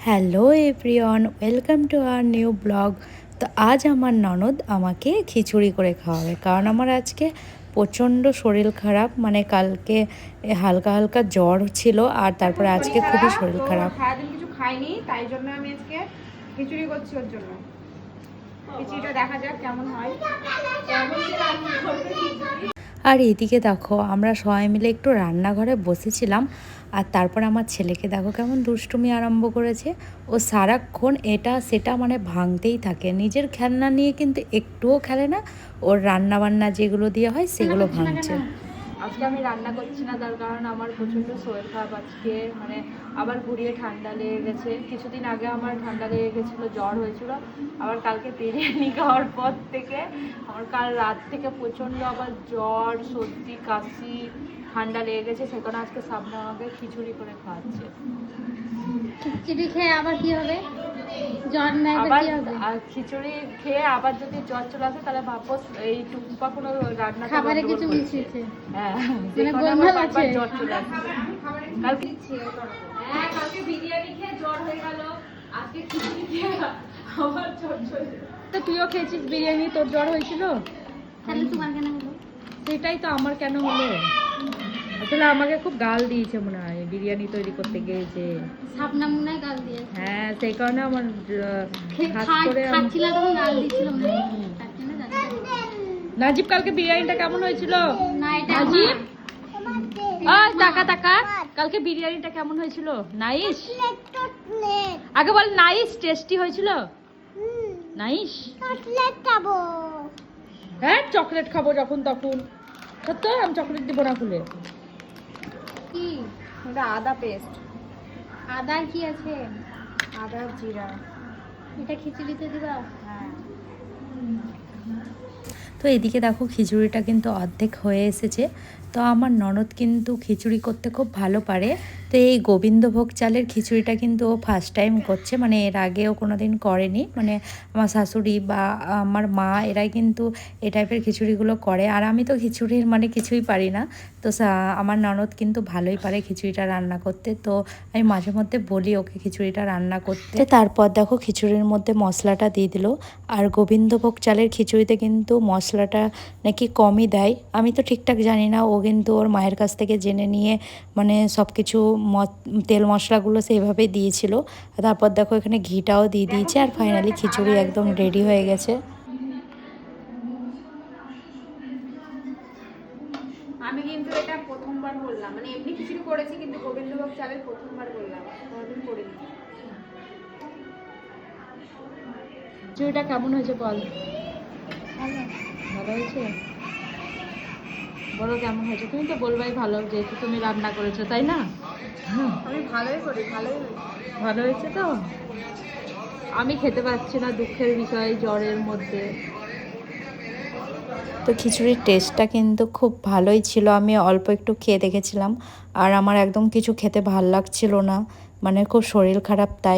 Hello everyone, welcome to our new blog. তো আজ আমার ননদ আমাকে খিচুড়ি করে খাওয়াবে, কারণ আমার আজকে প্রচণ্ড শরীর খারাপ। মানে কালকে হালকা হালকা জ্বর ছিল, আর তারপরে আজকে খুবই শরীর খারাপ। সারাদিন কিছু খাইনি, তাই জন্য আমি আজকে খিচুড়ি করছি ওর জন্য। খিচুড়িটা দেখা যাক কেমন হয়। আর এদিকে দেখো, আমরা সবাই মিলে একটু রান্নাঘরে বসেছিলাম, আর তারপর আমার ছেলেকে দেখো কেমন দুষ্টুমি আরম্ভ করেছে। ও সারাক্ষণ এটা সেটা মানে ভাঙতেই থাকে, নিজের খেলনা নিয়ে কিন্তু একটুও খেলে না। ওর রান্না বান্না যেগুলো দিয়ে হয় সেগুলো ভাঙছে। আজকে আমি রান্না করছি না, তার কারণ আমার প্রচণ্ড শরীর খারাপ আজকে। মানে আবার ঘুরিয়ে ঠান্ডা লেগে গেছে। কিছুদিন আগে আমার ঠান্ডা লেগে গেছিলো, জ্বর হয়েছিল। আবার কালকে বিরিয়ানি খাওয়ার পর থেকে আমার কাল রাত থেকে প্রচণ্ড আবার জ্বর, সর্দি, কাশি, ঠান্ডা লেগে গেছে। সেখানে আজকে সামনে আমাকে খিচুড়ি করে খাওয়াচ্ছে। খিচুড়ি খেয়ে আবার কি হবে? জ্বর নাই আবার কি হবে? আর খিচুড়ি খেয়ে আবার যদি জ্বর চলে আসে, তাহলে ভাবো এই টুম্পা কোনো রান্না খাবারে কিছু মিশিয়েছে। হ্যাঁ, মানে গোলমাল আছে। জ্বর চলে আসে। কালকে বিরিয়ানি খেয়ে জ্বর হয়ে গেল, আজকে খিচুড়ি খেয়ে আবার জ্বর চলে গেল। তো তুইও খেয়েছিস বিরিয়ানি, তোর জ্বর হয়েছিল? তাহলে তোমার কেন হলো? সেটাই তো, আমার কেন হলো? আসলে আমাকে খুব গাল দিয়েছে মনে হয় বিরিয়ানি তৈরি করতে গিয়েছে। সাপনা মুনায় গাল দিয়েছে। হ্যাঁ, সেই কারণে আমার খাস করে খাচ্ছিলা তখন গাল দিচ্ছিল মনে হয়। তার জন্য যাচ্ছে। নাজিব, কালকে বিরিয়ানিটা কেমন হয়েছিল? না, এটা নাজিব, টাকা টাকা, কালকে বিরিয়ানিটা কেমন হয়েছিল? নাইস। আগে বল নাইস, টেস্টি হয়েছিল। নাইস। হ্যাঁ, চকলেট খাবো যখন তখন। সত্য, আমি চকলেট দিব না খুলে। কি এটা আদা পেস্ট। আদা কি আছে? আদা জিরা। এটা খিচুড়িতে দিবা? হ্যাঁ। তো এদিকে দেখো খিচুড়িটা কিন্তু অর্ধেক হয়ে এসেছে। তো আমার ননদ কিন্তু খিচুড়ি করতে খুব ভালো পারে। তো এই গোবিন্দভোগ চালের খিচুড়িটা কিন্তু ও ফার্স্ট টাইম করছে, মানে এর আগেও কোনো দিন করেনি। মানে আমার শাশুড়ি বা আমার মা এরাই কিন্তু এই টাইপের খিচুড়িগুলো করে, আর আমি তো খিচুড়ির মানে কিছুই পারি না। তো আমার ননদ কিন্তু ভালোই পারে খিচুড়িটা রান্না করতে। তো আমি মাঝে মধ্যে বলি ওকে খিচুড়িটা রান্না করতে। তারপর দেখো খিচুড়ির মধ্যে মশলাটা দিয়ে দিল। আর গোবিন্দভোগ চালের খিচুড়িতে কিন্তু মশলাটা নাকি কমই দেয়, আমি তো ঠিকঠাক জানি না। ও কিন্তু ওর মায়ের কাছ থেকে জেনে নিয়ে মানে সব কিছু তেল মশলাগুলো সেইভাবেই দিয়েছিল। তারপর দেখো এখানে ঘিটাও দিয়ে দিয়েছে, আর ফাইনালি খিচুড়ি একদম রেডি হয়ে গেছে। আমি কিন্তু এটা প্রথমবার বললাম, মানে এমনি খিচুড়ি করেছি কিন্তু গোবিন্দভোগ চালের প্রথমবার বললাম, কোনোদিন করিনি। খিচুড়িটা কেমন হয়েছে বল? ভালো হয়েছে? বলো কেমন হয়েছে। তুমি তো বলবাই ভালো, যেহেতু তুমি রান্না করেছো, তাই না? আমি ভালোই করি, ভালোই হয়েছে। ভালো হয়েছে তো? আমি খেতে পারছি না, দুঃখের বিষয়, জ্বরের মধ্যে। তো খিচুড়ির টেস্টটা কিন্তু খুব ভালোই ছিল, আমি অল্প একটু খেয়ে দেখেছিলাম। আর আমার একদম কিছু খেতে ভাল লাগছিল না, মানে খুব শরীর খারাপ, তাই